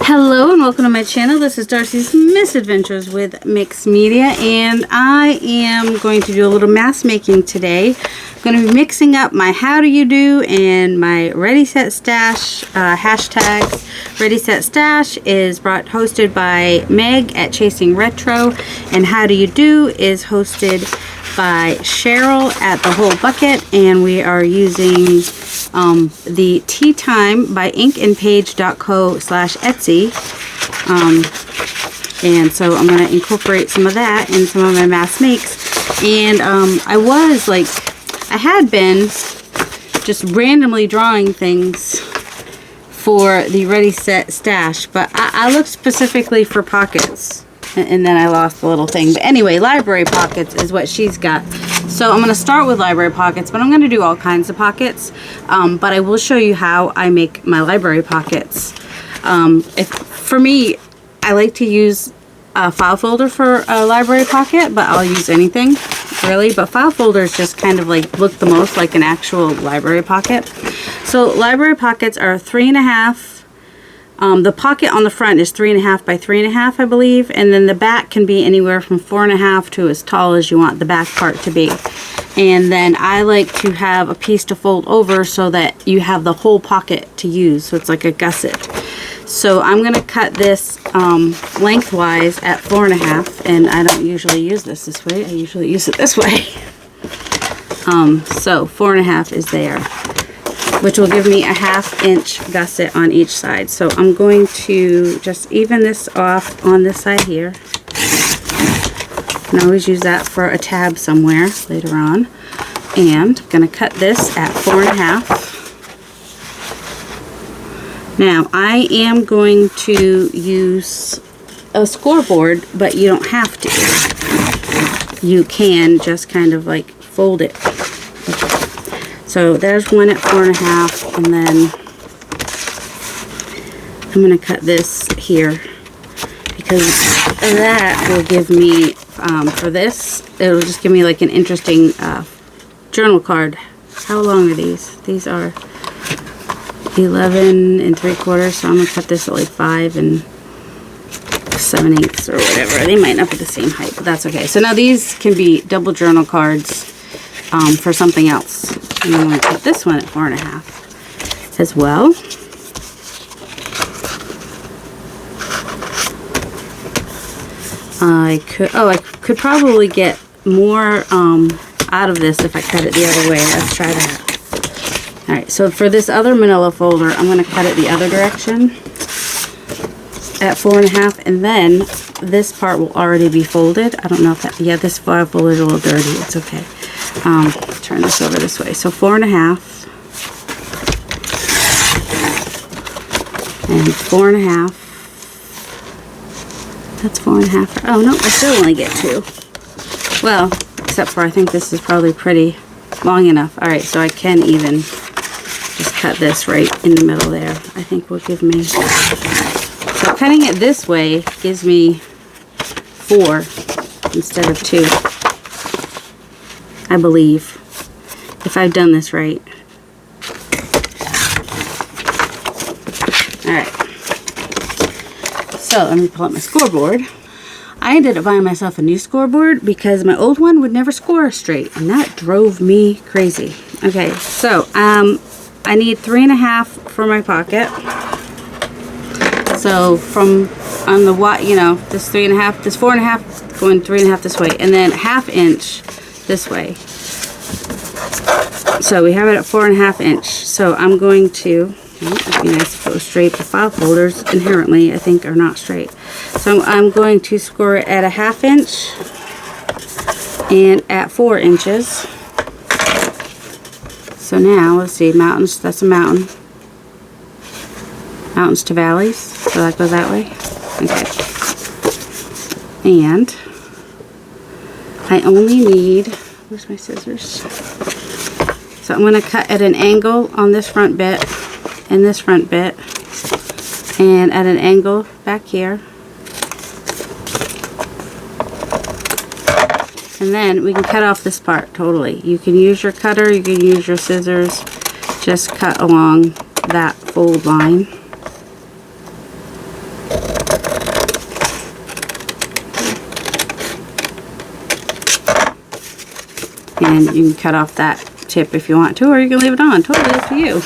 Hello and welcome to my channel. This is Darcy's Misadventures with Mixed Media, and I am going to do a little mask making today. I'm going to be mixing up my how do you do and my ready set stash hashtags. Ready set stash is hosted by Meg at Chasing Retro, and how do you do is hosted by Cheryl at The Whole Bucket, and we are using the Tea Time by inkandpage.co/Etsy. And so I'm going to incorporate some of that in some of my mask makes. And I had been just randomly drawing things for the Ready Set Stash, but I looked specifically for pockets. And then I lost the little thing. But anyway, library pockets is what she's got. So I'm going to start with library pockets, but I'm going to do all kinds of pockets. But I will show you how I make my library pockets. For me, I like to use a file folder for a library pocket, but I'll use anything, really. But file folders just kind of like look the most like an actual library pocket. So library pockets are 3.5. The pocket on the front is 3.5 by 3.5, I believe, and then the back can be anywhere from 4.5 to as tall as you want the back part to be. And then I like to have a piece to fold over so that you have the whole pocket to use, so it's like a gusset. So I'm going to cut this lengthwise at 4.5, and I don't usually use this way. I usually use it this way. So 4.5 is there, which will give me a 1/2 inch gusset on each side. So I'm going to just even this off on this side here. You can always use that for a tab somewhere later on. And I'm going to cut this at 4.5. Now I am going to use a scoreboard, but you don't have to. You can just kind of like fold it. So there's one at 4.5, and then I'm going to cut this here because that will give me, for this, it'll just give me like an interesting journal card. How long are these? These are 11 3/4, so I'm going to cut this at like 5 7/8 or whatever. They might not be the same height, but that's okay. So now these can be double journal cards for something else. And I'm going to put this one at 4.5 as well. I could probably get more out of this if I cut it the other way. Let's try that. Alright, so for this other manila folder, I'm going to cut it the other direction at 4.5, and then this part will already be folded. I don't know if that, yeah, this file folder is a little dirty. It's okay. Turn this over this way. So 4.5 and 4.5. That's 4.5. Oh no, I still only get 2. Well, except for I think this is probably pretty long enough. Alright, so I can even just cut this right in the middle there. I think will give me, so cutting it this way gives me 4 instead of 2. I believe, if I've done this right. Alright, so let me pull up my scoreboard. I ended up buying myself a new scoreboard because my old one would never score straight, and that drove me crazy. Okay, so I need 3.5 for my pocket. So from on the this 3.5, this 4.5, going 3.5 this way, and then 1/2 inch this way. So we have it at 4.5 inch. So I'm going to, it'd be nice if it was straight, but file folders inherently I think are not straight. So I'm going to score it at a 1/2 inch and at 4 inches. So now let's see, mountains, that's a mountain. Mountains to valleys. So that goes that way. Okay. And I only need, where's my scissors? So I'm going to cut at an angle on this front bit and this front bit, and at an angle back here. And then we can cut off this part totally. You can use your cutter, you can use your scissors, just cut along that fold line. And you can cut off that tip if you want to, or you can leave it on. Totally up to you.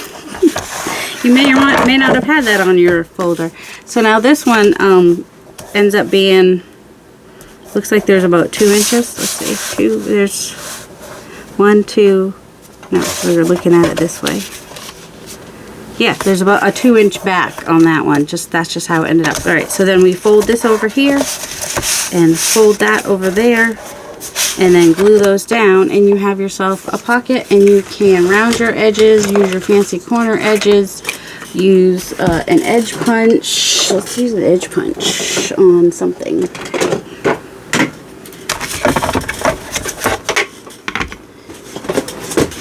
You may or may not have had that on your folder. So now this one ends up being, looks like there's about 2 inches. Let's see, there's 1, 2, no, we're looking at it this way. Yeah, there's about a 2-inch back on that one. That's just how it ended up. All right, so then we fold this over here and fold that over there, and then glue those down, and you have yourself a pocket. And you can round your edges, use your fancy corner edges, use an edge punch. Let's use an edge punch on something.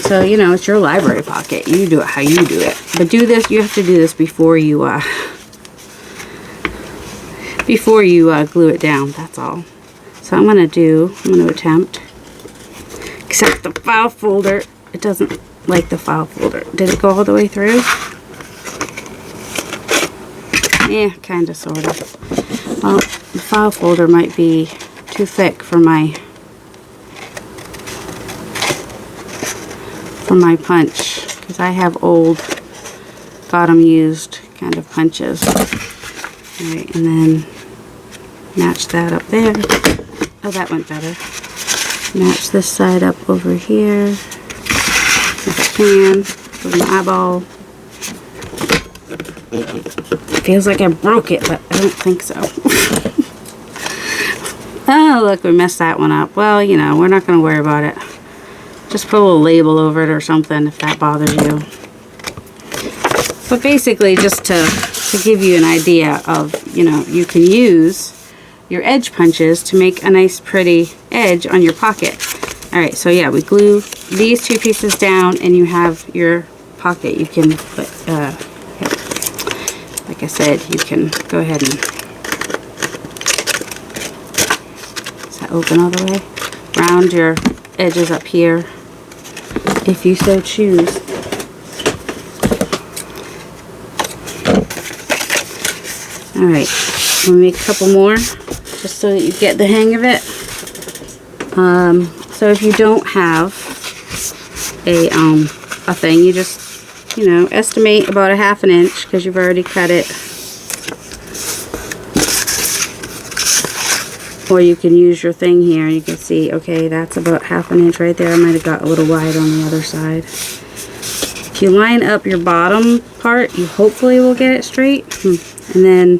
So, you know, it's your library pocket. You do it how you do it. But do this, you have to do this before you glue it down, that's all. So I'm going to attempt, except the file folder, it doesn't like the file folder. Did it go all the way through? Yeah, kind of, sort of. Well, the file folder might be too thick for my punch, because I have old bottom used kind of punches. Alright, and then match that up there. Oh, that went better. Match this side up over here with a pan with my eyeball. Feels like I broke it, but I don't think so. Oh, look, we messed that one up. Well, you know, we're not going to worry about it. Just put a little label over it or something if that bothers you. But basically, just to give you an idea of, you know, you can use your edge punches to make a nice pretty edge on your pocket. Alright, so yeah, we glue these 2 pieces down and you have your pocket. You can put, like I said, you can go ahead and, is that open all the way? Round your edges up here if you so choose. Alright, we'll make a couple more just so that you get the hang of it. So if you don't have a thing, you just, you know, estimate about a 1/2 inch because you've already cut it. Or you can use your thing here and you can see, okay, that's about 1/2 inch right there. I might have got a little wide on the other side. If you line up your bottom part, you hopefully will get it straight. And then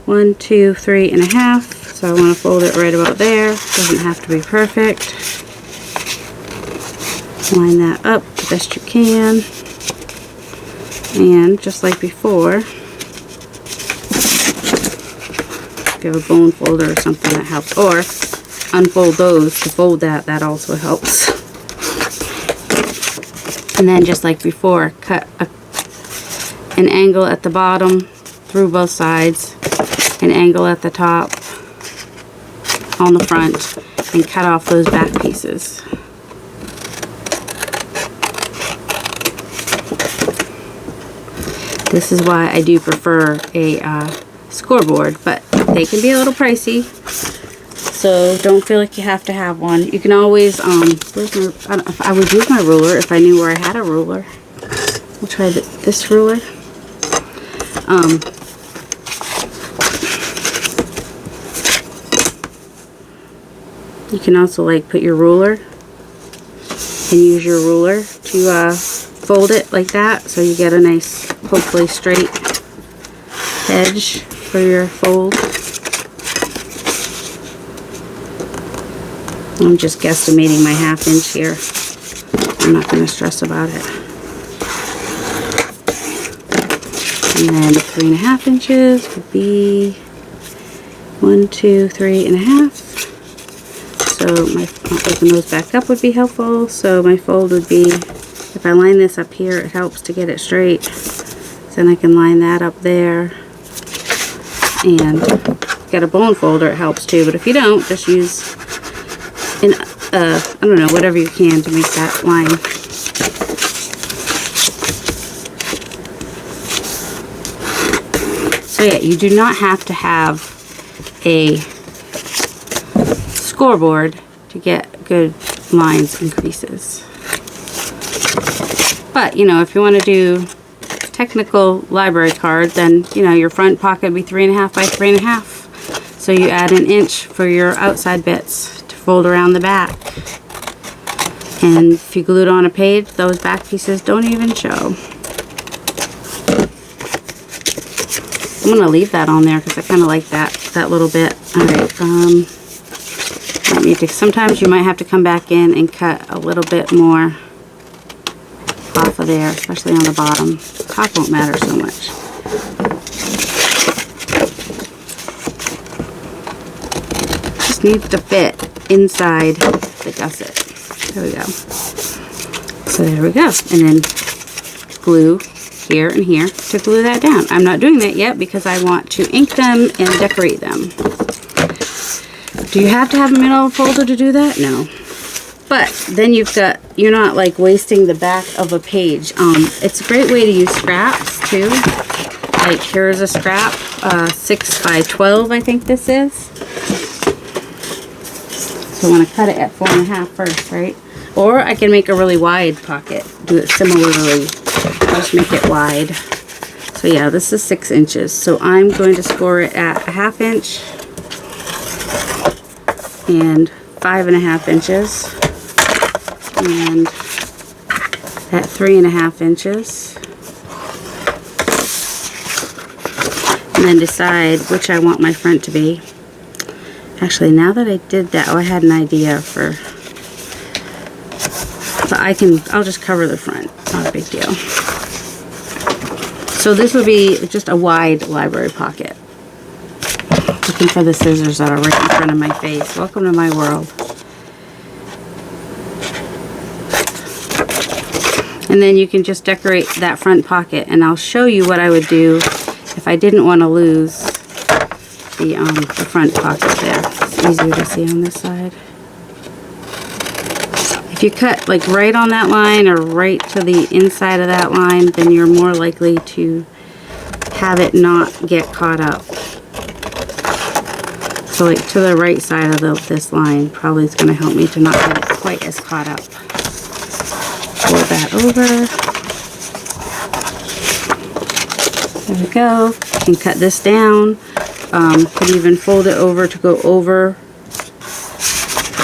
1, 2, 3 1/2. So I want to fold it right about there. Doesn't have to be perfect. Line that up the best you can. And just like before, if you have a bone folder or something, that helps. Or unfold those to fold that. That also helps. And then just like before, cut an angle at the bottom through both sides, an angle at the top on the front, and cut off those back pieces. This is why I do prefer a scoreboard, but they can be a little pricey, so don't feel like you have to have one. You can always, I would use my ruler if I knew where I had a ruler. We'll try this ruler. You can also like put your ruler and use your ruler to fold it like that, so you get a nice, hopefully straight edge for your fold. I'm just guesstimating my 1/2 inch here. I'm not going to stress about it. And then 3 1/2 inches would be 1, 2, 3 1/2. So I'll open those back up would be helpful. So my fold would be, if I line this up here, it helps to get it straight. Then I can line that up there. And get a bone folder, it helps too. But if you don't, just use I don't know, whatever you can to make that line. So yeah, you do not have to have a scoreboard to get good lines and creases. But, you know, if you want to do technical library card, then, you know, your front pocket would be 3.5 by 3.5. So you add 1 inch for your outside bits to fold around the back. And if you glue it on a page, those back pieces don't even show. I'm going to leave that on there because I kind of like that little bit. Alright, I need to, sometimes you might have to come back in and cut a little bit more off of there, especially on the bottom. The top won't matter so much. Just needs to fit inside the gusset. There we go. So there we go. And then glue here and here to glue that down. I'm not doing that yet because I want to ink them and decorate them. Do you have to have them in a folder to do that? No. But then you're not like wasting the back of a page. It's a great way to use scraps too. Like here's a scrap, 6 by 12 I think this is. So I want to cut it at 4.5 first, right? Or I can make a really wide pocket. Do it similarly. Just make it wide. So yeah, this is 6 inches. So I'm going to score it at 1/2 inch and 5.5 inches. And at 3.5 inches. And then decide which I want my front to be. Actually, now that I did that, I had an idea for, but I'll just cover the front. Not a big deal. So this would be just a wide library pocket. Looking for the scissors that are right in front of my face. Welcome to my world. And then you can just decorate that front pocket, and I'll show you what I would do if I didn't want to lose the front pocket there. It's easier to see on this side. If you cut like right on that line or right to the inside of that line, then you're more likely to have it not get caught up. So like to the right side of this line probably is going to help me to not get it quite as caught up. Fold that over. There we go. You can cut this down. Could even fold it over to go over.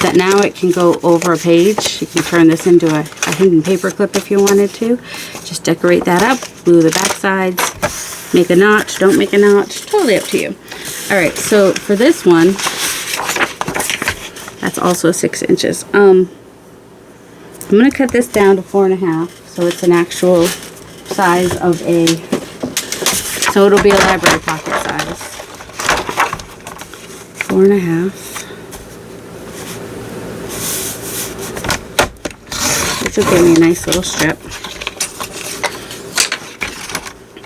That now it can go over a page. You can turn this into a hidden paper clip if you wanted to. Just decorate that up. Glue the back sides. Make a notch. Don't make a notch. Totally up to you. Alright, so for this one, that's also 6 inches. I'm going to cut this down to 4.5, so it's an actual size of a, so it'll be a library pocket size. 4.5. This will give me a nice little strip.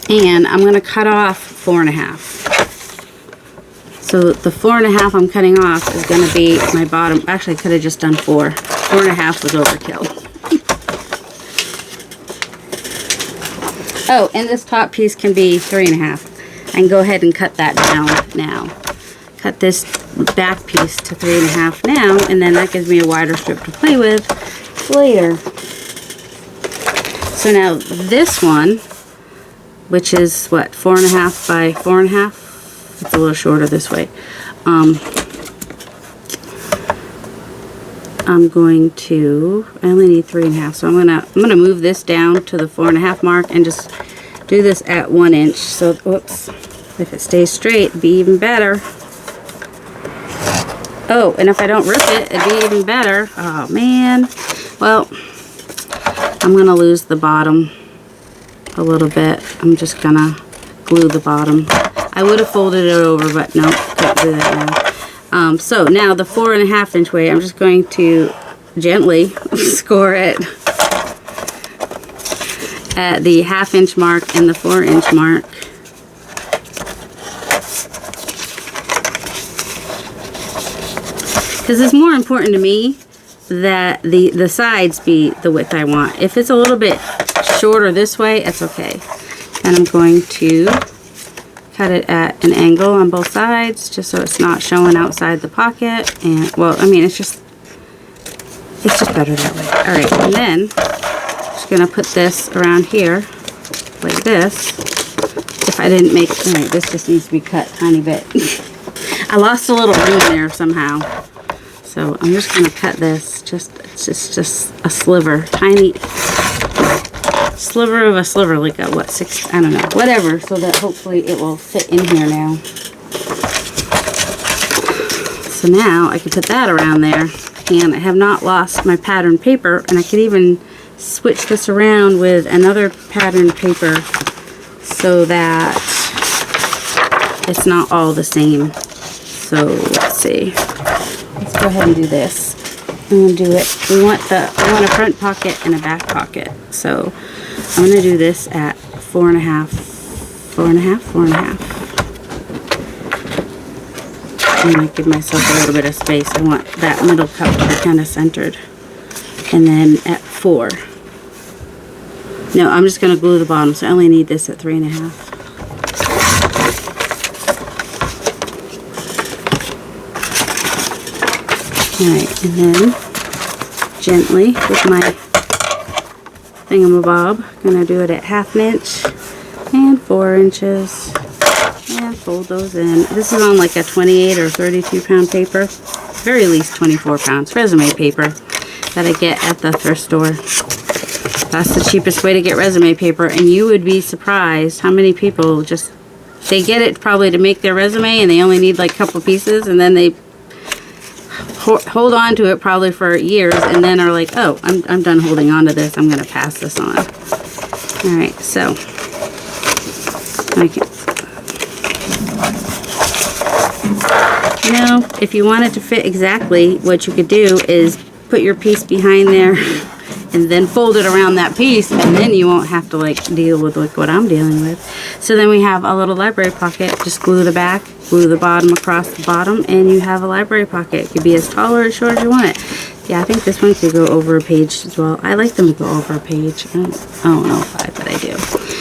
And I'm going to cut off 4.5. So the 4.5 I'm cutting off is going to be my bottom. Actually, I could have just done 4. 4.5 was overkill. Oh, and this top piece can be 3.5. I can go ahead and cut that down now. Cut this back piece to 3.5 now, and then that gives me a wider strip to play with later. So now this one, which is what, 4.5 by 4.5? It's a little shorter this way. I'm going to, I only need 3.5, so I'm gonna move this down to the 4.5 mark and just do this at 1 inch. So, whoops, if it stays straight, it'd be even better. Oh, and if I don't rip it, it'd be even better. Oh man. Well, I'm gonna lose the bottom a little bit. I'm just gonna glue the bottom. I would have folded it over, but no, can't do that now. So now the 4.5 inch way, I'm just going to gently score it at the 1/2 inch mark and the 4 inch mark. Because it's more important to me that the sides be the width I want. If it's a little bit shorter this way, it's okay. And I'm going to cut it at an angle on both sides just so it's not showing outside the pocket. And well, I mean, it's just It's just better that way. All right, and then I'm just gonna put this around here like this. If I didn't make, all right, this just needs to be cut a tiny bit. I lost a little room there somehow. So I'm just gonna cut this, just a sliver, tiny sliver of a sliver, like a, what, 6, I don't know, whatever, so that hopefully it will fit in here now. So now I can put that around there, and I have not lost my pattern paper, and I could even switch this around with another pattern paper so that it's not all the same. So let's see. Let's go ahead and do this. I'm gonna do it. I want a front pocket and a back pocket. So I'm gonna do this at 4.5, 4.5, 4.5. I'm gonna give myself a little bit of space. I want that middle cup to be kind of centered. And then at 4. No, I'm just gonna glue the bottom, so I only need this at 3.5. Alright, and then gently with my thingamabob, gonna do it at 1/2 inch and 4 inches and fold those in. This is on like a 28 or 32 pound paper, very least 24 pounds, resume paper that I get at the thrift store. That's the cheapest way to get resume paper, and you would be surprised how many people just, they get it probably to make their resume and they only need like a couple pieces, and then they hold on to it probably for years and then are like, oh, I'm done holding on to this, I'm going to pass this on. Alright, so if you want it to fit exactly, what you could do is put your piece behind there and then fold it around that piece, and then you won't have to like deal with like what I'm dealing with. So then we have a little library pocket. Just glue the back, glue the bottom across the bottom, and you have a library pocket. It could be as tall or as short as you want it. Yeah, I think this one could go over a page as well. I like them to go over a page. I don't know if but I do.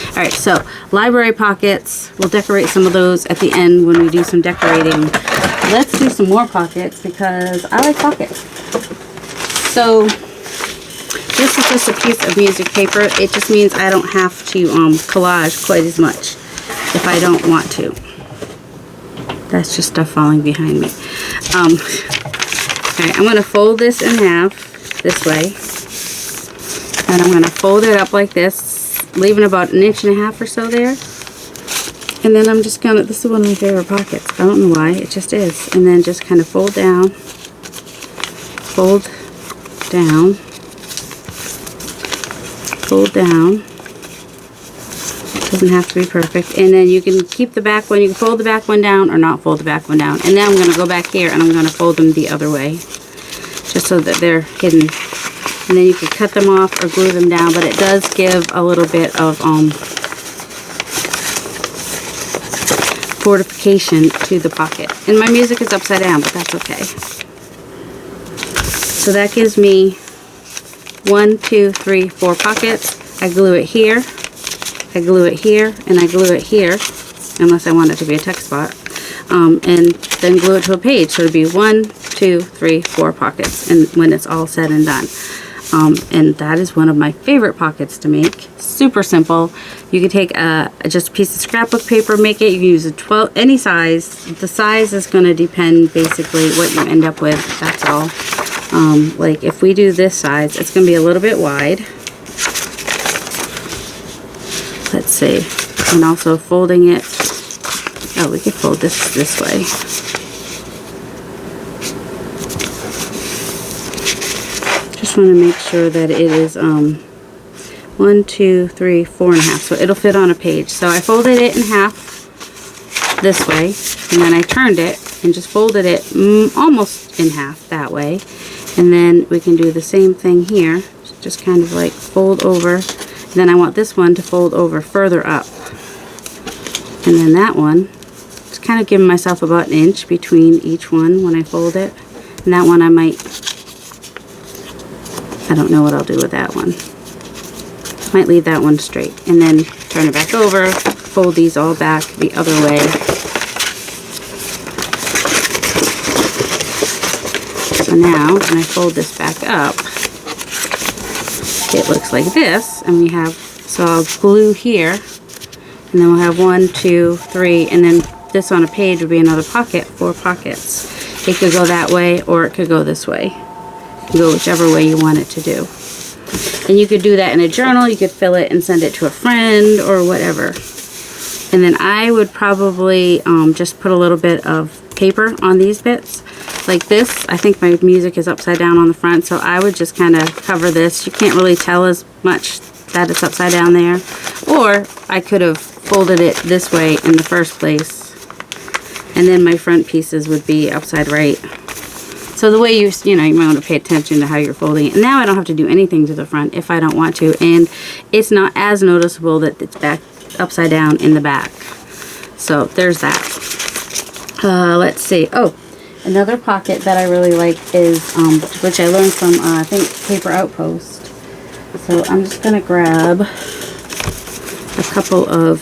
Alright, so library pockets. We'll decorate some of those at the end when we do some decorating. Let's do some more pockets because I like pockets. So this is just a piece of music paper. It just means I don't have to collage quite as much if I don't want to. That's just stuff falling behind me. Okay, I'm going to fold this in half this way. And I'm going to fold it up like this, leaving about 1.5 inches or so there. And then I'm just going to, this is one of my favorite pockets. I don't know why, it just is. And then just kind of fold down, fold down, fold down. Doesn't have to be perfect. And then you can keep the back one, you can fold the back one down or not fold the back one down. And then I'm going to go back here and I'm going to fold them the other way, just so that they're hidden. And then you can cut them off or glue them down, but it does give a little bit of fortification to the pocket. And my music is upside down, but that's okay. So that gives me 1, 2, 3, 4 pockets. I glue it here, I glue it here, and I glue it here, unless I want it to be a text spot, and then glue it to a page. So it'll be 1, 2, 3, 4 pockets, and when it's all said and done. And that is one of my favorite pockets to make. Super simple. You can take just a piece of scrapbook paper, make it. You can use a 12, any size. The size is going to depend basically what you end up with. That's all. Like if we do this size, it's going to be a little bit wide. Let's see. And also folding it. Oh, we could fold this way. Just want to make sure that it is 1, 2, 3, 4.5, so it'll fit on a page. So I folded it in half this way, and then I turned it and just folded it almost in half that way. And then we can do the same thing here, just kind of like fold over. Then I want this one to fold over further up, and then that one, just kind of giving myself about 1 inch between each one when I fold it. And that one I don't know what I'll do with that one. Might leave that one straight and then turn it back over, fold these all back the other way. So now when I fold this back up, it looks like this. And we have, so I'll glue here, and then we'll have 1, 2, 3, and then this on a page would be another pocket, 4 pockets. It could go that way, or it could go this way. You can go whichever way you want it to do. And you could do that in a journal. You could fill it and send it to a friend or whatever. And then I would probably just put a little bit of paper on these bits. Like this, I think my music is upside down on the front, so I would just kind of cover this. You can't really tell as much that it's upside down there. Or I could have folded it this way in the first place. And then my front pieces would be upside right. So the way you might want to pay attention to how you're folding it. And now I don't have to do anything to the front if I don't want to. And it's not as noticeable that it's back upside down in the back. So there's that. Let's see. Oh, another pocket that I really like is, which I learned from, I think, Paper Outpost. So I'm just going to grab a couple of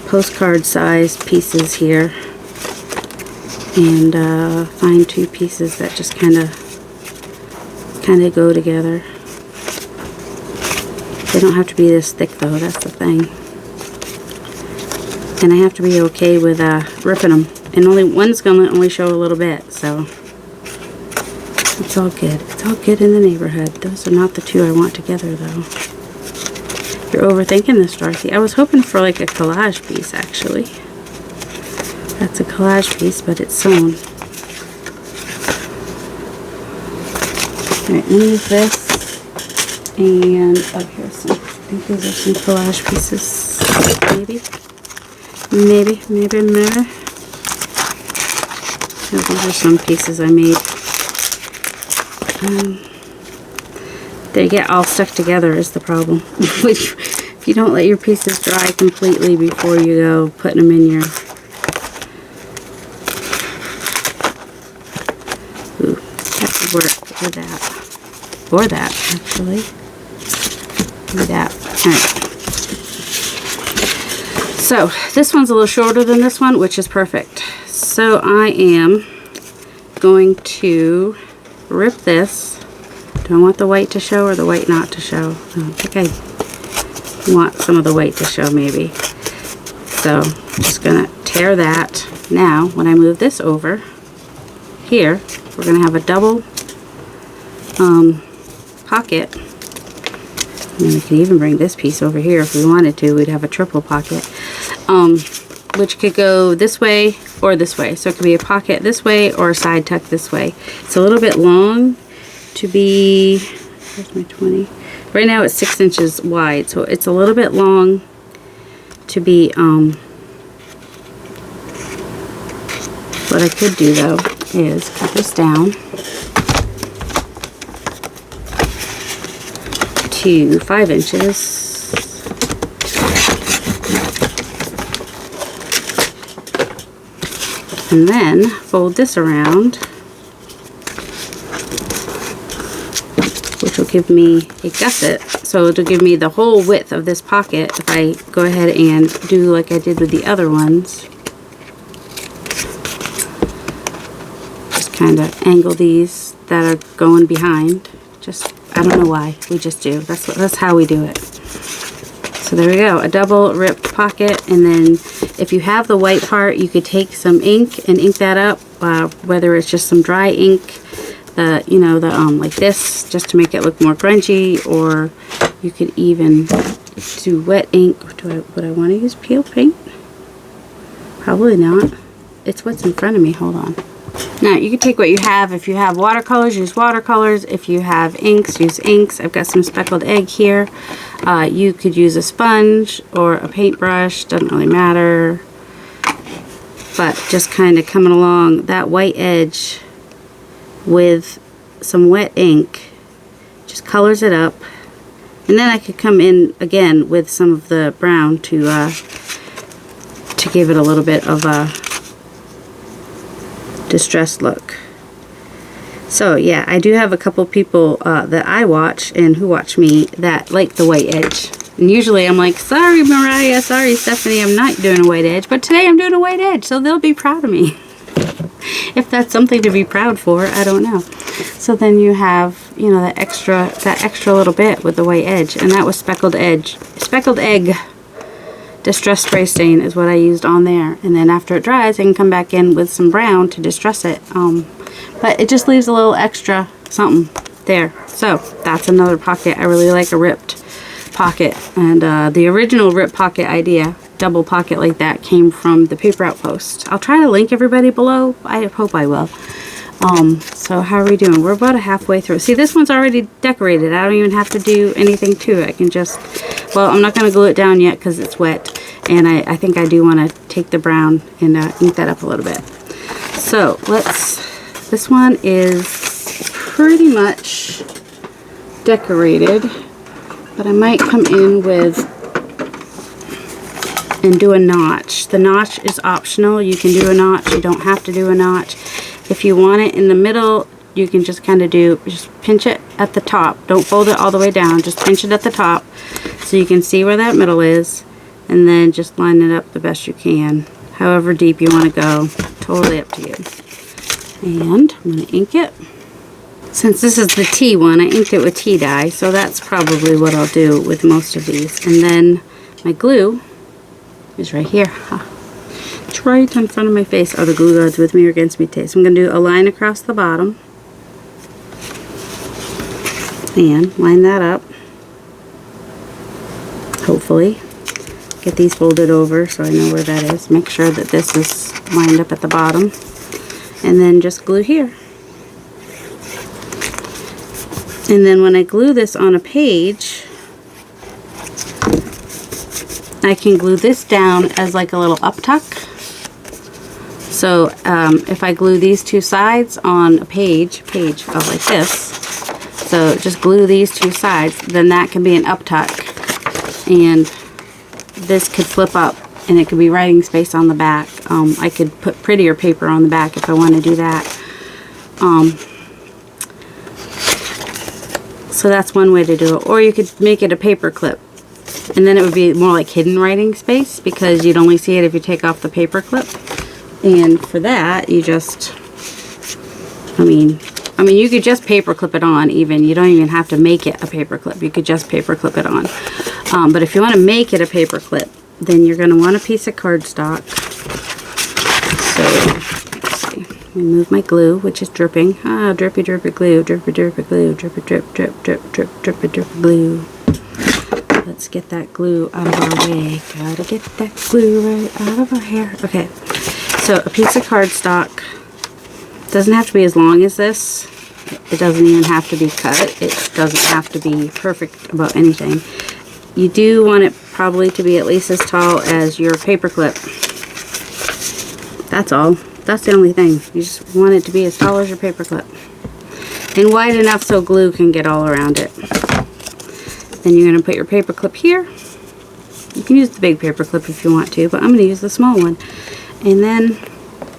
postcard size pieces here. And find 2 pieces that just kind of go together. They don't have to be this thick though, that's the thing. And I have to be okay with ripping them. And one's going to only show a little bit, so it's all good. It's all good in the neighborhood. Those are not the 2 I want together though. You're overthinking this, Dorothy. I was hoping for like a collage piece actually. That's a collage piece, but it's sewn. Alright, move this. And oh, here's some. I think these are some collage pieces. Maybe. Yeah, these are some pieces I made. They get all stuck together is the problem. If you don't let your pieces dry completely before you go putting them in your... Ooh, that could work with that. Or that, actually. Do that. Alright. So, this one's a little shorter than this one, which is perfect. So, I am going to rip this. Do I want the white to show or the white not to show? I think I want some of the white to show, maybe. So, I'm just going to tear that. Now, when I move this over here, we're going to have a double pocket. And we could even bring this piece over here if we wanted to. We'd have a triple pocket, which could go this way or this way. So it could be a pocket this way or a side tuck this way. It's a little bit long to be, here's my 20. Right now it's 6 inches wide, so it's a little bit long to be, what I could do though is cut this down to 5 inches. And then fold this around, which will give me a gusset. So it'll give me the whole width of this pocket if I go ahead and do like I did with the other ones. Just kind of angle these that are going behind. Just, I don't know why, we just do. That's how we do it. So there we go, a double ripped pocket. And then if you have the white part, you could take some ink and ink that up, whether it's just some dry ink, like this, just to make it look more grungy, or you could even do wet ink. Would I want to use peel paint? Probably not. It's what's in front of me. Hold on. Now, you can take what you have. If you have watercolors, use watercolors. If you have inks, use inks. I've got some speckled egg here. You could use a sponge or a paintbrush. Doesn't really matter. But just kind of coming along that white edge with some wet ink. Just colors it up. And then I could come in again with some of the brown to give it a little bit of a distressed look. So yeah, I do have a couple people that I watch and who watch me that like the white edge. And usually I'm like, sorry Mariah, sorry Stephanie, I'm not doing a white edge. But today I'm doing a white edge, so they'll be proud of me. If that's something to be proud for, I don't know. So then you have, you know, that extra little bit with the white edge, and that was speckled egg distress spray stain is what I used on there. And then after it dries, I can come back in with some brown to distress it. But it just leaves a little extra something there. So that's another pocket. I really like a ripped pocket, and the original rip pocket idea, double pocket like that, came from the Paper Outpost. I'll try to link everybody below. I hope I will. So how are we doing? We're about halfway through. See, this one's already decorated. I don't even have to do anything to it. I can just, well, I'm not going to glue it down yet because it's wet, and I think I do want to take the brown and ink that up a little bit. So this one is pretty much decorated, but I might come in with and do a notch. The notch is optional. You can do a notch. You don't have to do a notch. If you want it in the middle, you can just kind of just pinch it at the top. Don't fold it all the way down. Just pinch it at the top so you can see where that middle is, and then just line it up the best you can. However deep you want to go. Totally up to you. And I'm going to ink it. Since this is the tea one, I inked it with tea dye, so that's probably what I'll do with most of these. And then my glue is right here. It's right in front of my face. Oh, the glue god's with me or against me today. So I'm going to do a line across the bottom and line that up. Hopefully. Get these folded over so I know where that is. Make sure that this is lined up at the bottom. And then just glue here. And then when I glue this on a page, I can glue this down as like a little up tuck. So if I glue these two sides on a page of like this, so just glue these two sides, then that can be an up tuck, and this could flip up and it could be writing space on the back. I could put prettier paper on the back if I want to do that. So that's one way to do it. Or you could make it a paper clip, and then it would be more like hidden writing space because you'd only see it if you take off the paper clip. And for that, you just, I mean, you could just paper clip it on even. You don't even have to make it a paper clip. You could just paper clip it on. But if you want to make it a paper clip, then you're going to want a piece of cardstock. So, let's see. Remove my glue, which is dripping. Ah, drippy, drippy glue, drippy, drippy glue, drippy, drip, drip, drip, drip, drippy, drippy glue. Let's get that glue out of our way. Gotta get that glue right out of our hair. Okay. So a piece of cardstock doesn't have to be as long as this. It doesn't even have to be cut. It doesn't have to be perfect about anything. You do want it probably to be at least as tall as your paper clip. That's all. That's the only thing. You just want it to be as tall as your paper clip. And wide enough so glue can get all around it. Then you're going to put your paper clip here. You can use the big paper clip if you want to, but I'm going to use the small one. And then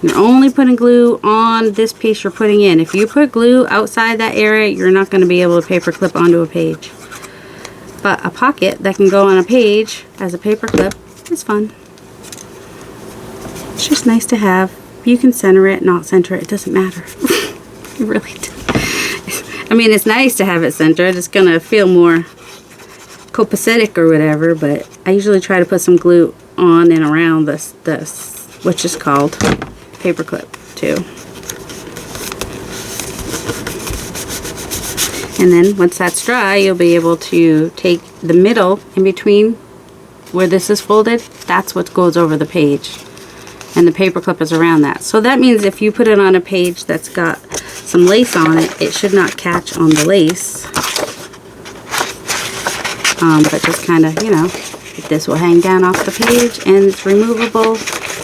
you're only putting glue on this piece you're putting in. If you put glue outside that area, you're not going to be able to paper clip onto a page. But a pocket that can go on a page as a paper clip is fun. It's just nice to have. You can center it, not center it. It doesn't matter. It really does. I mean, it's nice to have it centered. It's going to feel more copacetic or whatever, but I usually try to put some glue on and around this which is called paper clip too. And then once that's dry, you'll be able to take the middle in between where this is folded. That's what goes over the page, and the paper clip is around that. So that means if you put it on a page that's got some lace on it, it should not catch on the lace. But just kind of, you know, this will hang down off the page, and it's removable.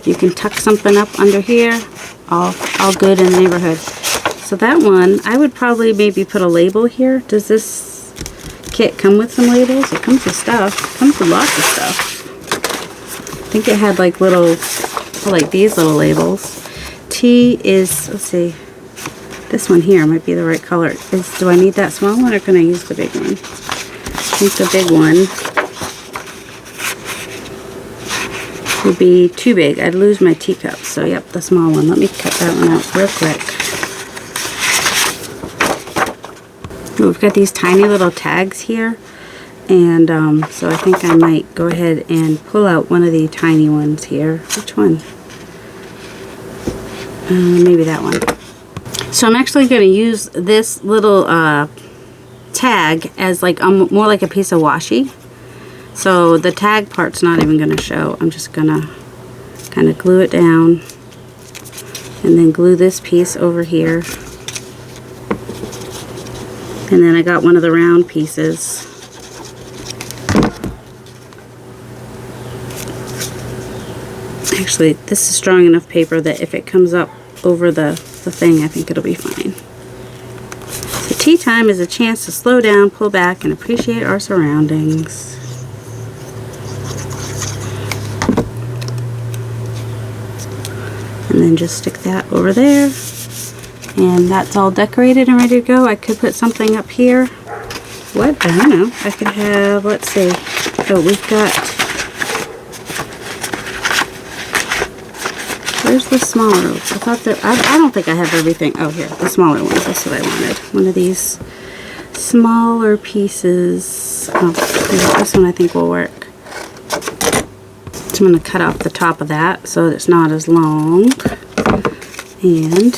You can tuck something up under here. All good in the neighborhood. So that one, I would probably maybe put a label here. Does this kit come with some labels? It comes with stuff. It comes with lots of stuff. I think it had like little, like these little labels. T is, let's see, this one here might be the right color. Do I need that small one, or can I use the big one? I think the big one would be too big. I'd lose my teacup. So yep, the small one. Let me cut that one out real quick. We've got these tiny little tags here, and so I think I might go ahead and pull out one of the tiny ones here. Which one? Maybe that one. So I'm actually going to use this little tag as like more like a piece of washi. So the tag part's not even going to show. I'm just going to kind of glue it down and then glue this piece over here. And then I got one of the round pieces. Actually, this is strong enough paper that if it comes up over the thing, I think it'll be fine. So tea time is a chance to slow down, pull back, and appreciate our surroundings. And then just stick that over there. And that's all decorated and ready to go. I could put something up here. What? I don't know. I could have, let's see. So we've got, where's the smaller? I don't think I have everything. Oh, here, the smaller ones. That's what I wanted. One of these smaller pieces. Oh, this one I think will work. So I'm going to cut off the top of that so it's not as long. And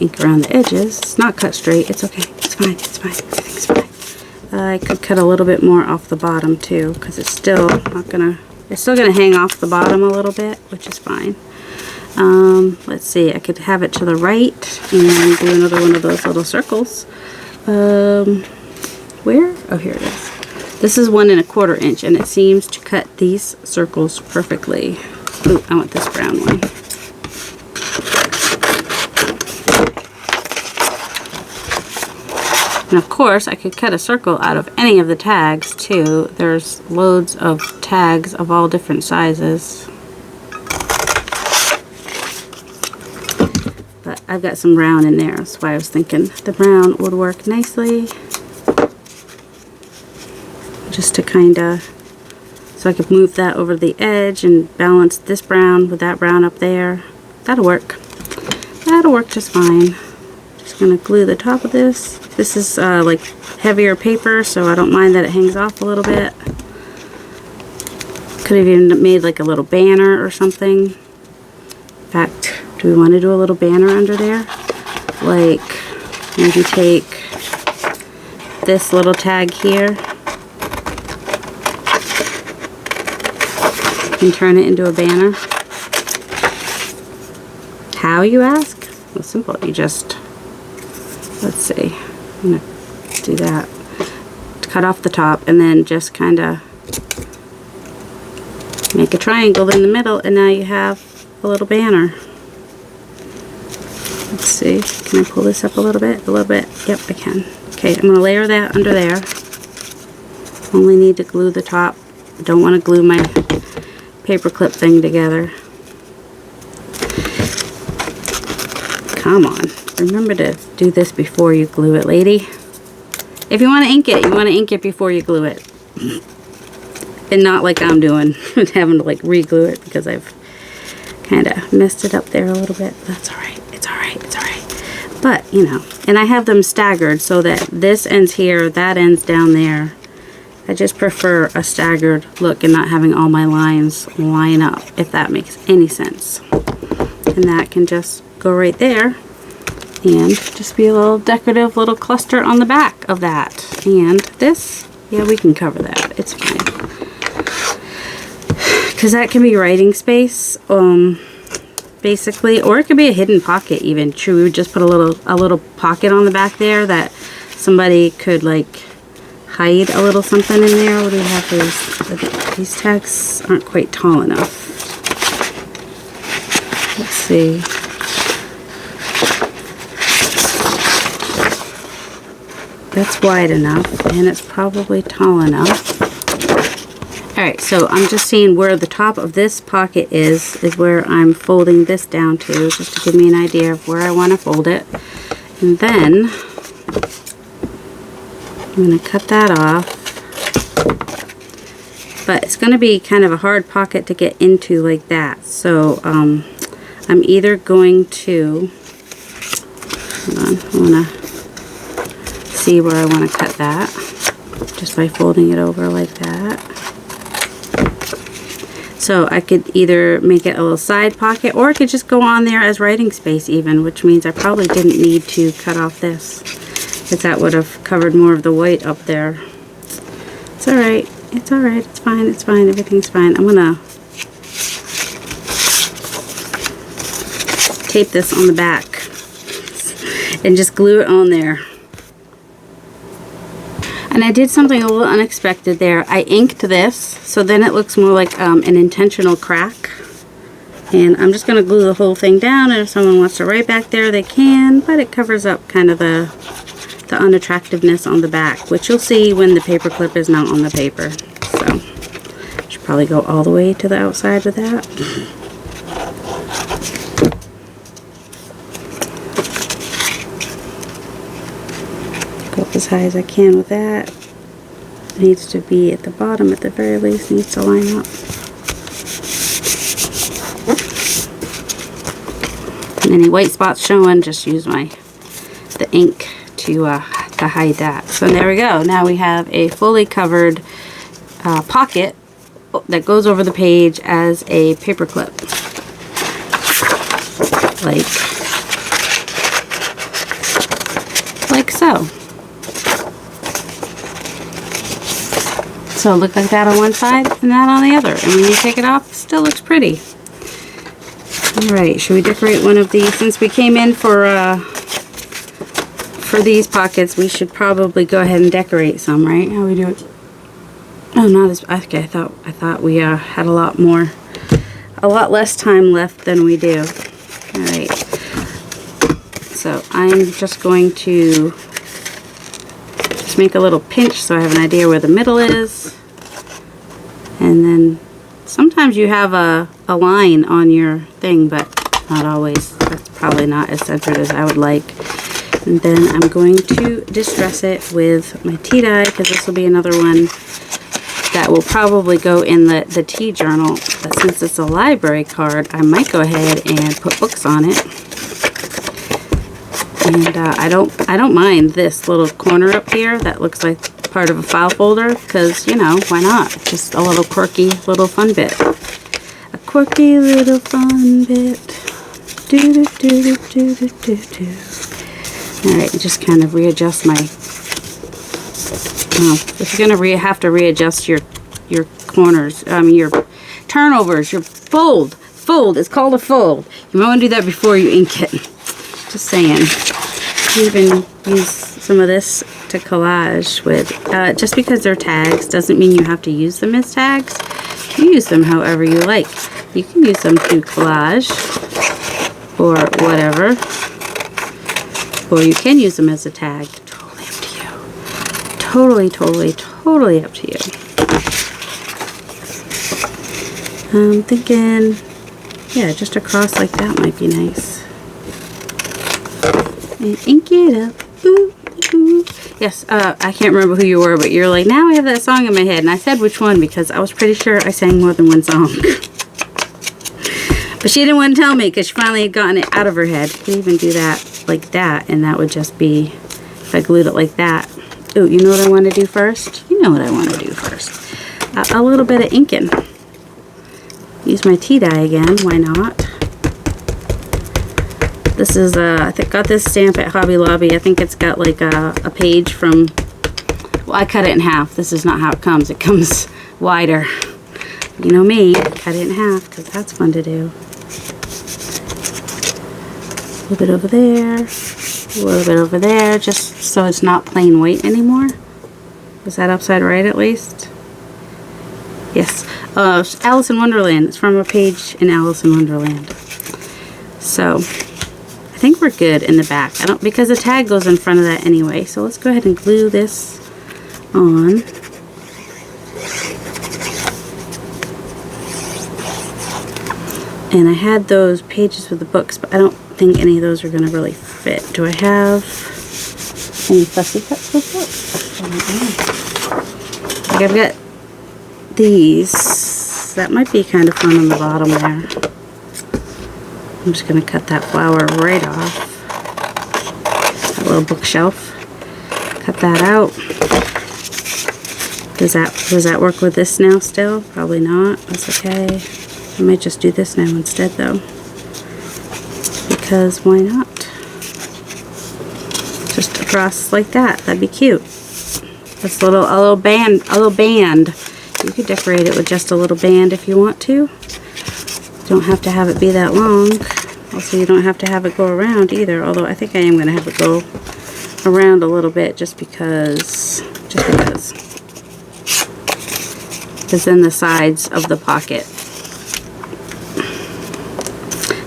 ink around the edges. It's not cut straight. It's okay. It's fine. It's fine. Everything's fine. I could cut a little bit more off the bottom too, because it's still not gonna. It's still gonna hang off the bottom a little bit, which is fine. Let's see. I could have it to the right and do another one of those little circles. Where? Oh, here it is. This is 1 1/4 inch, and it seems to cut these circles perfectly. Ooh, I want this brown one. And of course, I could cut a circle out of any of the tags too. There's loads of tags of all different sizes. But I've got some brown in there. That's why I was thinking the brown would work nicely. Just to kind of, so I could move that over the edge and balance this brown with that brown up there. That'll work. That'll work just fine. Just gonna glue the top of this. This is like heavier paper, so I don't mind that it hangs off a little bit. Could have even made like a little banner or something. In fact, do we want to do a little banner under there? Like maybe take this little tag here and turn it into a banner. How, you ask? Well, simple. You just, let's see. I'm going to do that. Cut off the top and then just kind of make a triangle in the middle, and now you have a little banner. Let's see. Can I pull this up a little bit? A little bit. Yep, I can. Okay, I'm going to layer that under there. Only need to glue the top. I don't want to glue my paper clip thing together. Come on. Remember to do this before you glue it, lady. If you want to ink it, you want to ink it before you glue it. And not like I'm doing, having to like re-glue it because I've kind of messed it up there a little bit. That's alright. It's alright. It's alright. But, you know, and I have them staggered so that this ends here, that ends down there. I just prefer a staggered look and not having all my lines line up, if that makes any sense. And that can just go right there and just be a little decorative little cluster on the back of that. And this, yeah, we can cover that. It's fine. Because that can be writing space, basically, or it could be a hidden pocket even. True, we would just put a little pocket on the back there that somebody could like hide a little something in there. What do we have? These tags aren't quite tall enough. Let's see. That's wide enough, and it's probably tall enough. Alright, so I'm just seeing where the top of this pocket is where I'm folding this down to, just to give me an idea of where I want to fold it. And then I'm going to cut that off. But it's going to be kind of a hard pocket to get into like that. So I'm either going to, hold on, I want to see where I want to cut that just by folding it over like that. So I could either make it a little side pocket, or it could just go on there as writing space even, which means I probably didn't need to cut off this, because that would have covered more of the white up there. It's alright. It's alright. It's fine. It's fine. Everything's fine. I'm going to tape this on the back and just glue it on there. And I did something a little unexpected there. I inked this, so then it looks more like an intentional crack. And I'm just going to glue the whole thing down, and if someone wants to write back there, they can, but it covers up kind of the unattractiveness on the back, which you'll see when the paper clip is not on the paper. So, I should probably go all the way to the outside with that. As high as I can with that. It needs to be at the bottom at the very least, needs to line up. And any white spots showing, just use the ink to hide that. So there we go. Now we have a fully covered pocket that goes over the page as a paper clip. Like so. So it looked like that on one side and that on the other. And when you take it off, it still looks pretty. Alright, should we decorate one of these? Since we came in for these pockets, we should probably go ahead and decorate some, right? How we do it? Oh, not as... Okay, I thought we had a lot less time left than we do. Alright. So I'm just going to make a little pinch so I have an idea where the middle is, and then sometimes you have a line on your thing, but not always. That's probably not as centered as I would like. And then I'm going to distress it with my tea dye, because this will be another one that will probably go in the tea journal, but since it's a library card, I might go ahead and put books on it. And I don't mind this little corner up here that looks like part of a file folder, because, you know, why not? It's just a little quirky little fun bit. A quirky little fun bit. Do do do do do do do. Alright, just kind of readjust my... if you're going to have to readjust your corners, your turnovers, your fold. Fold, it's called a fold. You might want to do that before you ink it. Just saying. You even use some of this to collage with. Just because they're tags doesn't mean you have to use them as tags. You use them however you like. You can use them to collage or whatever. Or you can use them as a tag. Totally up to you. Totally, totally, totally up to you. I'm thinking, yeah, just across like that might be nice. And ink it up. Ooh, ooh. Yes, I can't remember who you were, but you're like, now I have that song in my head. And I said which one, because I was pretty sure I sang more than one song. But she didn't want to tell me, because she finally had gotten it out of her head. You could even do that like that, and that would just be, if I glued it like that. Ooh, you know what I want to do first? You know what I want to do first. A little bit of inking. Use my tea dye again, why not? This is, I got this stamp at Hobby Lobby. I think it's got like a page from, well, I cut it in half. This is not how it comes. It comes wider. You know me, cut it in half, because that's fun to do. A little bit over there, a little bit over there, just so it's not plain white anymore. Was that upside right at least? Yes. Alice in Wonderland. It's from a page in Alice in Wonderland. So, I think we're good in the back. Because the tag goes in front of that anyway. So let's go ahead and glue this on. And I had those pages with the books, but I don't think any of those are going to really fit. Do I have any fussy cuts with books? Like I've got these. That might be kind of fun on the bottom there. I'm just going to cut that flower right off. That little bookshelf. cut that out. Does that work with this now still? Probably not. That's okay. I might just do this now instead though. Because why not? Just across like that. That'd be cute. Just a little band. You could decorate it with just a little band if you want to. You don't have to have it be that long. Also, you don't have to have it go around either. Although I think I am going to have it go around a little bit just because. It's in the sides of the pocket.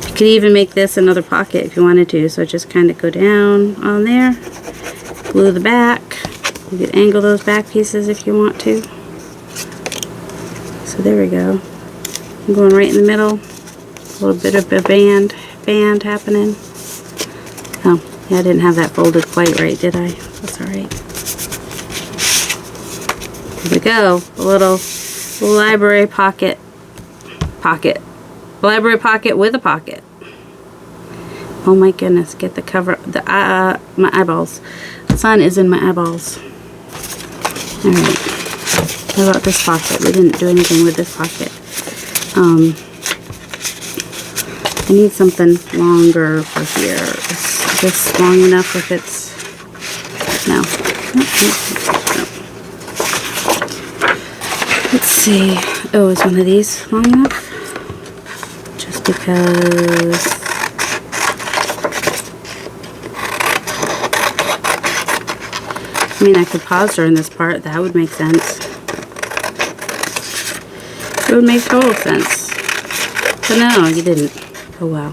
You could even make this another pocket if you wanted to. So just kind of go down on there, glue the back. You could angle those back pieces if you want to. So there we go. I'm going right in the middle. A little bit of a band happening. Oh, yeah, I didn't have that folded quite right, did I? That's alright. There we go. A little library pocket. Library pocket with a pocket. Oh my goodness, get the cover, my eyeballs. The sun is in my eyeballs. Alright. What about this pocket? We didn't do anything with this pocket. I need something longer for here. Is this long enough if it's... No. Let's see. Oh, is one of these long enough? Just because... I mean, I could pause during this part. That would make sense. It would make total sense. But no, you didn't. Oh, wow.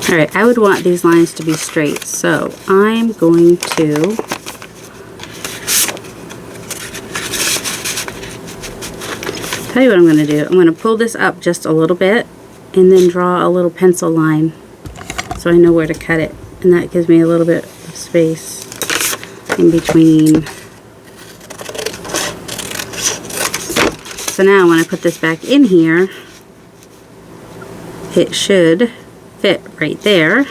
Alright, I would want these lines to be straight, so I'm going to tell you what I'm going to do. I'm going to pull this up just a little bit and then draw a little pencil line so I know where to cut it, and that gives me a little bit of space in between. So now when I put this back in here, it should fit right there.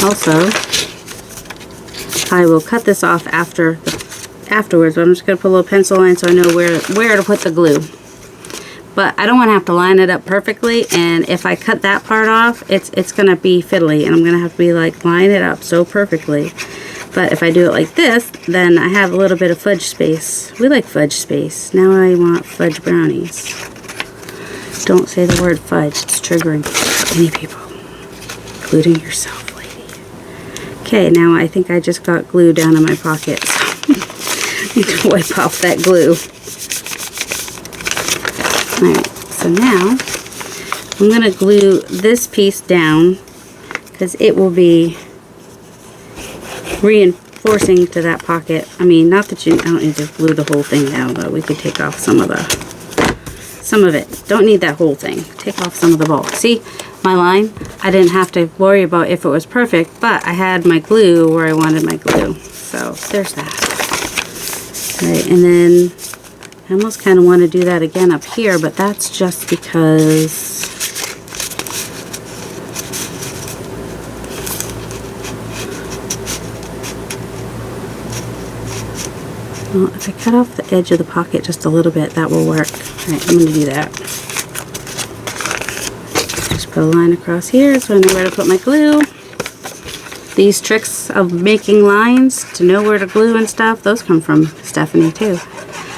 Also, I will cut this off afterwards, but I'm just going to put a little pencil line so I know where to put the glue. But I don't want to have to line it up perfectly, and if I cut that part off, it's going to be fiddly, and I'm going to have to be like line it up so perfectly. But if I do it like this, then I have a little bit of fudge space. We like fudge space. Now I want fudge brownies. Don't say the word fudge. It's triggering for many people, including yourself, lady. Okay, now I think I just got glue down in my pocket. So I need to wipe off that glue. Alright, so now I'm going to glue this piece down because it will be reinforcing to that pocket. I mean, not that I don't need to glue the whole thing down, though. We could take off some of it. Don't need that whole thing. Take off some of the bulk. See, my line, I didn't have to worry about if it was perfect, but I had my glue where I wanted my glue. So there's that. Alright, and then I almost kind of want to do that again up here, but that's just because well, if I cut off the edge of the pocket just a little bit, that will work. Alright, I'm going to do that. Just put a line across here so I know where to put my glue. These tricks of making lines to know where to glue and stuff, those come from Stephanie too.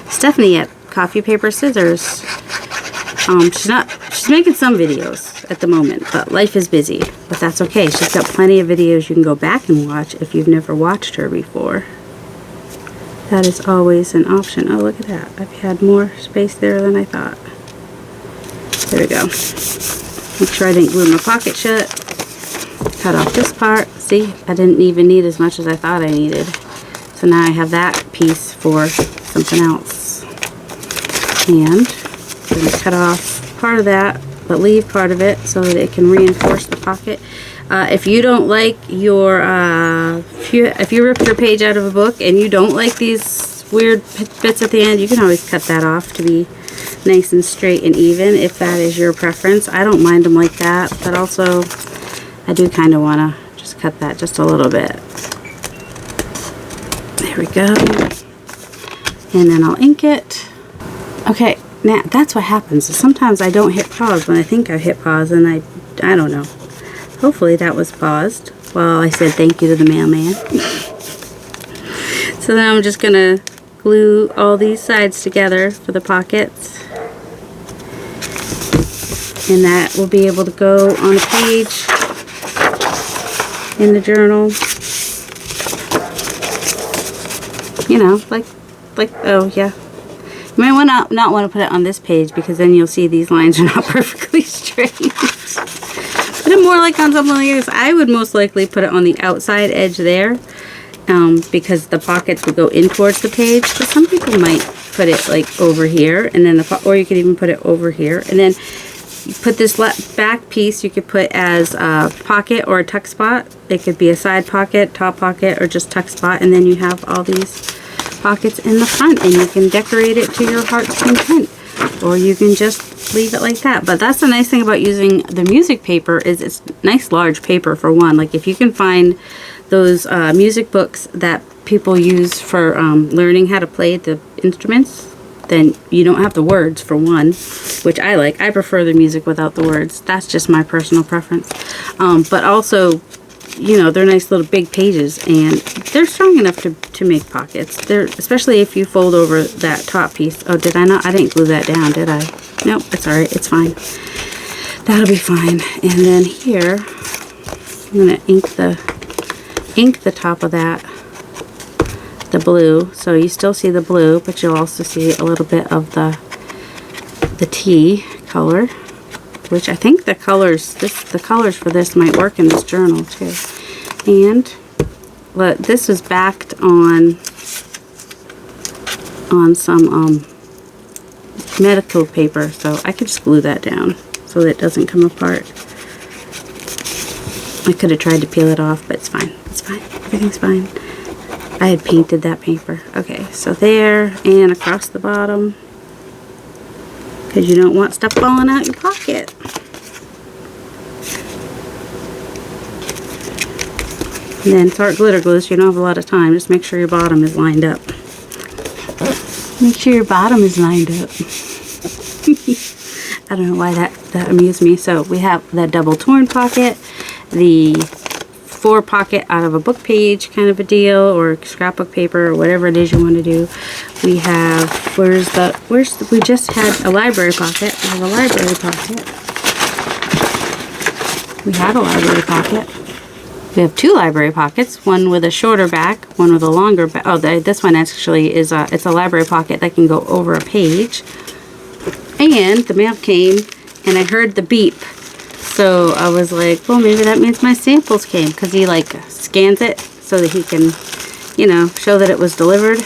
Stephanie at Coffee Paper Scissors. She's making some videos at the moment, but life is busy. But that's okay. She's got plenty of videos you can go back and watch if you've never watched her before. That is always an option. Oh, look at that. I've had more space there than I thought. There we go. Make sure I didn't glue my pocket shut. Cut off this part. See, I didn't even need as much as I thought I needed. So now I have that piece for something else. And I'm going to cut off part of that, but leave part of it so that it can reinforce the pocket. If you don't like your, if you rip your page out of a book and you don't like these weird bits at the end, you can always cut that off to be nice and straight and even if that is your preference. I don't mind them like that, but also I do kind of want to just cut that just a little bit. There we go. And then I'll ink it. Okay, now that's what happens. Sometimes I don't hit pause when I think I've hit pause, and I don't know. Hopefully that was paused while I said thank you to the mailman. So then I'm just gonna glue all these sides together for the pockets. And that will be able to go on a page in the journal. You know, like, oh yeah. You might not want to put it on this page because then you'll see these lines are not perfectly straight. Put it more like on something like this. I would most likely put it on the outside edge there because the pockets would go in towards the page. But some people might put it like over here, and then or you could even put it over here, and then you put this back piece you could put as a pocket or a tuck spot. It could be a side pocket, top pocket, or just tuck spot, and then you have all these pockets in the front, and you can decorate it to your heart's content, or you can just leave it like that. But that's the nice thing about using the music paper is it's nice large paper for one. Like if you can find those music books that people use for learning how to play the instruments, then you don't have the words for one, which I like. I prefer the music without the words. That's just my personal preference. But also, you know, they're nice little big pages, and they're strong enough to make pockets. They're, especially if you fold over that top piece. Oh, did I not? I didn't glue that down, did I? Nope, it's alright. It's fine. That'll be fine. And then here, I'm going to ink the top of that, the blue. So you still see the blue, but you'll also see a little bit of the tea color, which I think the colors for this might work in this journal too. And this is backed on some medical paper, so I could just glue that down so that it doesn't come apart. I could have tried to peel it off, but it's fine. It's fine. Everything's fine. I had painted that paper. Okay, so there and across the bottom, because you don't want stuff falling out your pocket. And then start glitter glue, so you don't have a lot of time. Just make sure your bottom is lined up. Make sure your bottom is lined up. I don't know why that amused me. So we have the double torn pocket, the 4 pocket out of a book page kind of a deal, or scrapbook paper, or whatever it is you want to do. We have, we just had a library pocket. We have a library pocket. We have a library pocket. We have 2 library pockets, one with a shorter back, one with a longer back. Oh, this one actually is it's a library pocket that can go over a page. And the mail came, and I heard the beep. So I was like, well, maybe that means my samples came, because he like scans it so that he can, you know, show that it was delivered.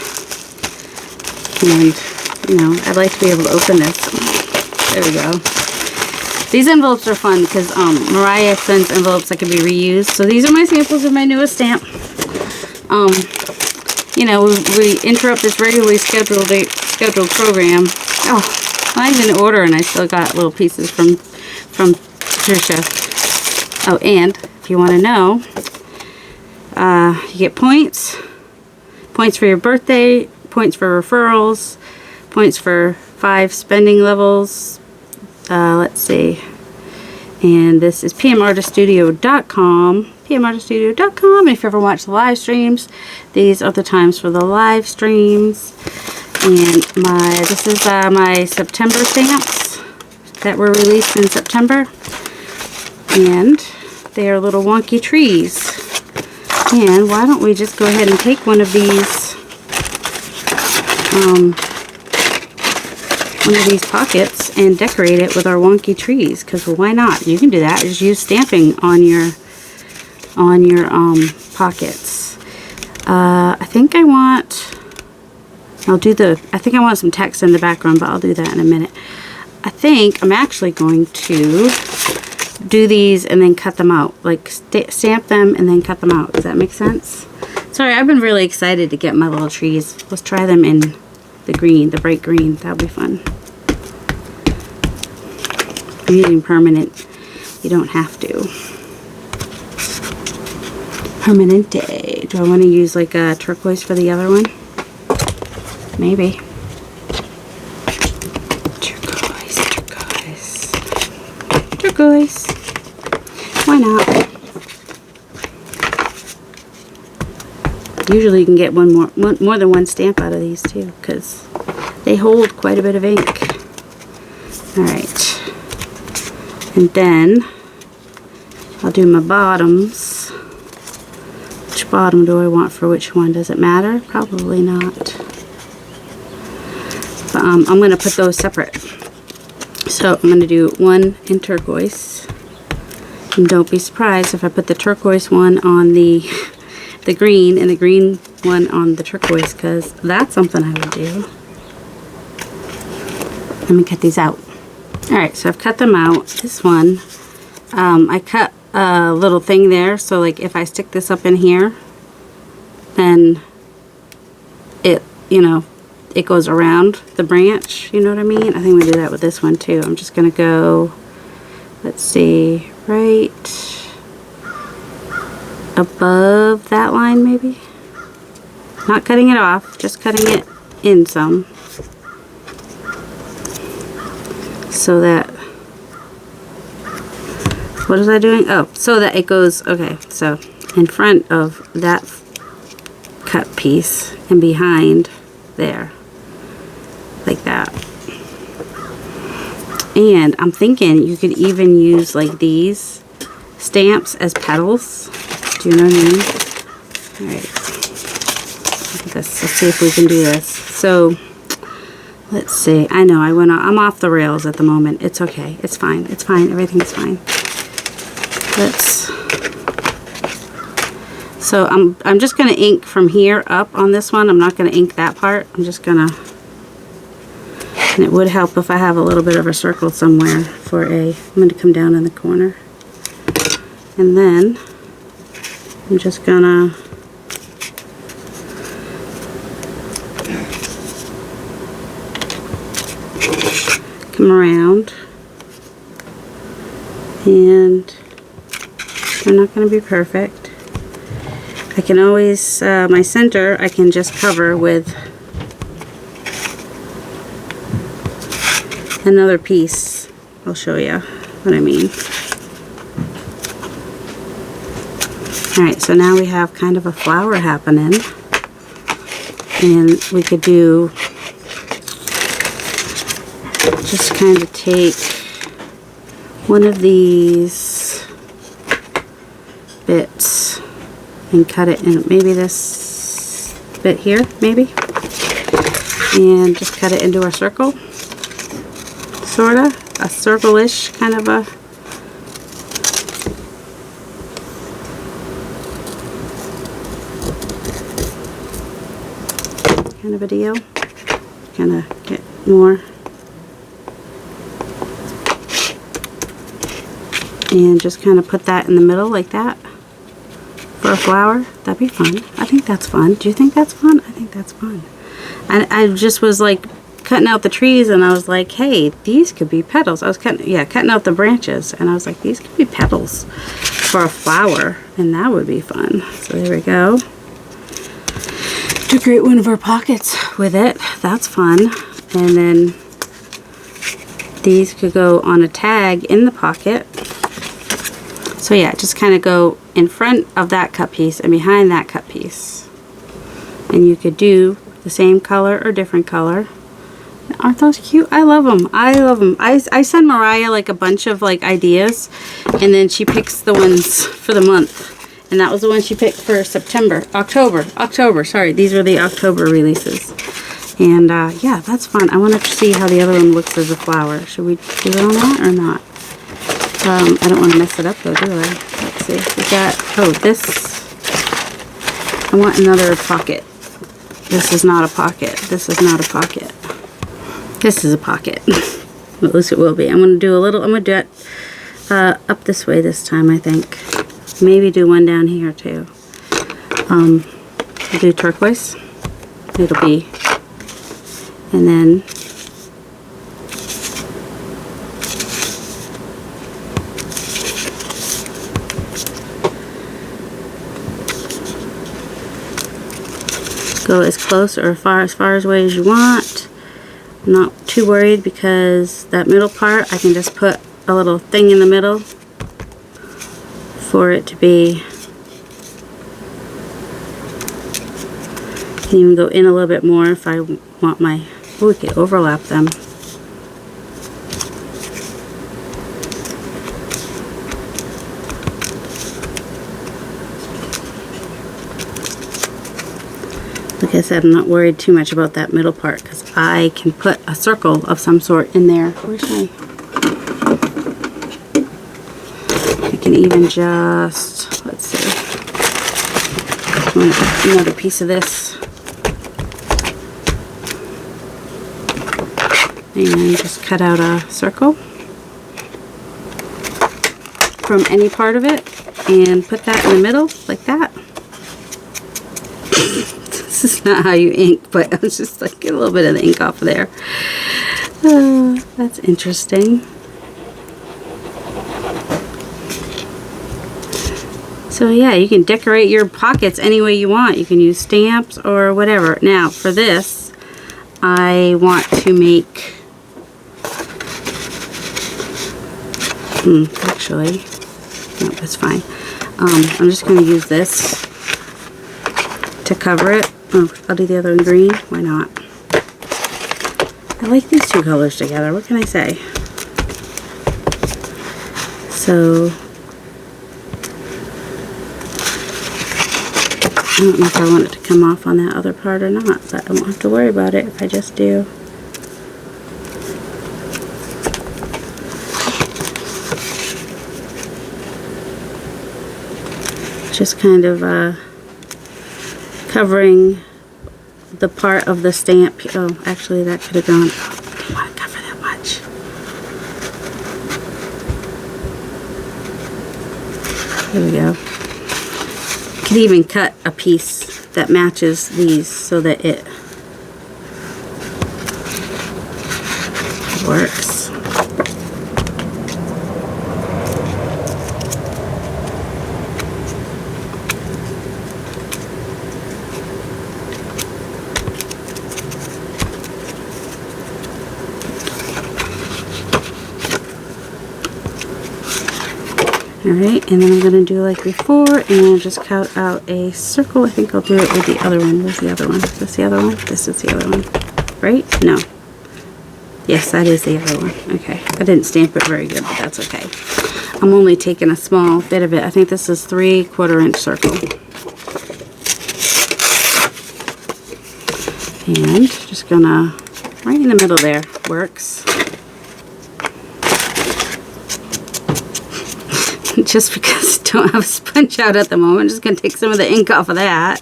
And, you know, I'd like to be able to open this. There we go. These envelopes are fun because Mariah sends envelopes that can be reused. So these are my samples of my newest stamp. You know, we interrupt this regularly scheduled program. Oh, I'm in order, and I still got little pieces from Patricia. Oh, and if you want to know, you get points for your birthday, points for referrals, points for 5 spending levels. Let's see, and this is pmartiststudio.com, and if you ever watch the live streams, these are the times for the live streams. And this is my September stamps that were released in September, and they are little wonky trees. And why don't we just go ahead and take one of these pockets and decorate it with our wonky trees, because why not? You can do that. Just use stamping on your pockets. I think I want some text in the background, but I'll do that in a minute. I think I'm actually going to do these and then cut them out. Like stamp them and then cut them out. Does that make sense? Sorry, I've been really excited to get my little trees. Let's try them in the green, the bright green. That'll be fun. I'm using permanent. You don't have to. Permanente. Do I want to use like a turquoise for the other one? Maybe. Turquoise. Why not? Usually you can get more than one stamp out of these too, because they hold quite a bit of ink. Alright. And then I'll do my bottoms. Which bottom do I want for which one? Does it matter? Probably not. But I'm going to put those separate. So I'm going to do one in turquoise. And don't be surprised if I put the turquoise one on the green and the green one on the turquoise, because that's something I would do. Let me cut these out. Alright, so I've cut them out. This one, I cut a little thing there, so like if I stick this up in here, then it, you know, it goes around the branch, you know what I mean? I think we do that with this one too. I'm just going to go, let's see, right above that line maybe. Not cutting it off, just cutting it in some. So that, what was I doing? Oh, so that it goes, okay, so in front of that cut piece and behind there, like that. And I'm thinking you could even use like these stamps as petals. Do you know what I mean? Alright. Look at this. Let's see if we can do this. So, let's see. I know I'm off the rails at the moment. It's okay. It's fine. It's fine. Everything's fine. So I'm just going to ink from here up on this one. I'm not going to ink that part. I'm just going to, and it would help if I have a little bit of a circle somewhere for I'm going to come down in the corner. And then I'm just going to come around, and they're not going to be perfect. I can always, my center, I can just cover with another piece. I'll show you what I mean. Alright, so now we have kind of a flower happening. And we could do, just kind of take one of these bits and cut it in, maybe this bit here, maybe, and just cut it into a circle, sort of, a circle-ish kind of a, deal. Gonna get more. And just kind of put that in the middle like that for a flower. That'd be fun. I think that's fun. Do you think that's fun? I think that's fun. I just was like cutting out the trees, and I was like, hey, these could be petals. I was cutting out the branches, and I was like, these could be petals for a flower, and that would be fun. So there we go. Decorate one of our pockets with it. That's fun. And then these could go on a tag in the pocket. So yeah, just kind of go in front of that cut piece and behind that cut piece. And you could do the same color or different color. Aren't those cute? I love them. I love them. I send Mariah like a bunch of like ideas, and then she picks the ones for the month. And that was the one she picked for October, sorry. These are the October releases. And yeah, that's fun. I want to see how the other one looks as a flower. Should we do it on that or not? I don't want to mess it up though, do I? Let's see. We got, oh, this. I want another pocket. This is not a pocket. This is not a pocket. This is a pocket. Well, at least it will be. I'm going to do a little, I'm going to do it up this way this time, I think. Maybe do one down here too. I'll do turquoise. It'll be, and then go as close or as far away as you want. I'm not too worried because that middle part I can just put a little thing in the middle for it to be. I can even go in a little bit more if I want my. Oh, we could overlap them. Like I said, I'm not worried too much about that middle part because I can put a circle of some sort in there. Where's my... I can even just, let's see, another piece of this. And just cut out a circle from any part of it and put that in the middle like that. This is not how you ink, but I was just like, get a little bit of the ink off of there. That's interesting. So yeah, you can decorate your pockets any way you want. You can use stamps or whatever. Now for this, I want to make, actually, no, that's fine. I'm just going to use this to cover it. Oh, I'll do the other one green. Why not? I like these two colors together. What can I say? So, I don't know if I want it to come off on that other part or not, but I won't have to worry about it if I just do. Just kind of covering the part of the stamp. Oh, actually that could have gone. Oh, I didn't want to cover that much. There we go. You can even cut a piece that matches these so that it works. Alright, and then I'm going to do like before and just cut out a circle. I think I'll do it with the other one. Where's the other one? Is this the other one? This is the other one. Right? No. Yes, that is the other one. Okay. I didn't stamp it very good, but that's okay. I'm only taking a small bit of it. I think this is 3/4 inch circle. And just going to, right in the middle there, works. Just because I don't have a sponge out at the moment, I'm just going to take some of the ink off of that.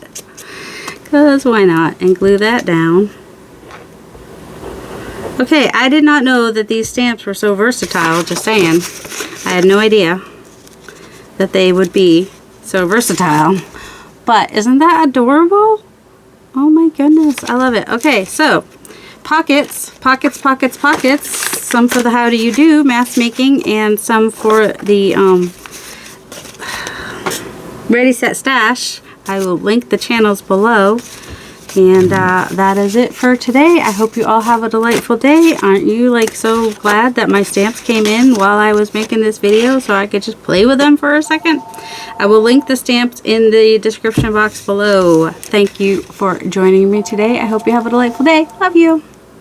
Because why not? And glue that down. Okay, I did not know that these stamps were so versatile, just saying. I had no idea that they would be so versatile. But isn't that adorable? Oh my goodness, I love it. Okay, so pockets, pockets, pockets, pockets. Some for the how do you do mask making and some for the Ready Set Stash. I will link the channels below. And that is it for today. I hope you all have a delightful day. Aren't you like so glad that my stamps came in while I was making this video so I could just play with them for a second? I will link the stamps in the description box below. Thank you for joining me today. I hope you have a delightful day. Love you.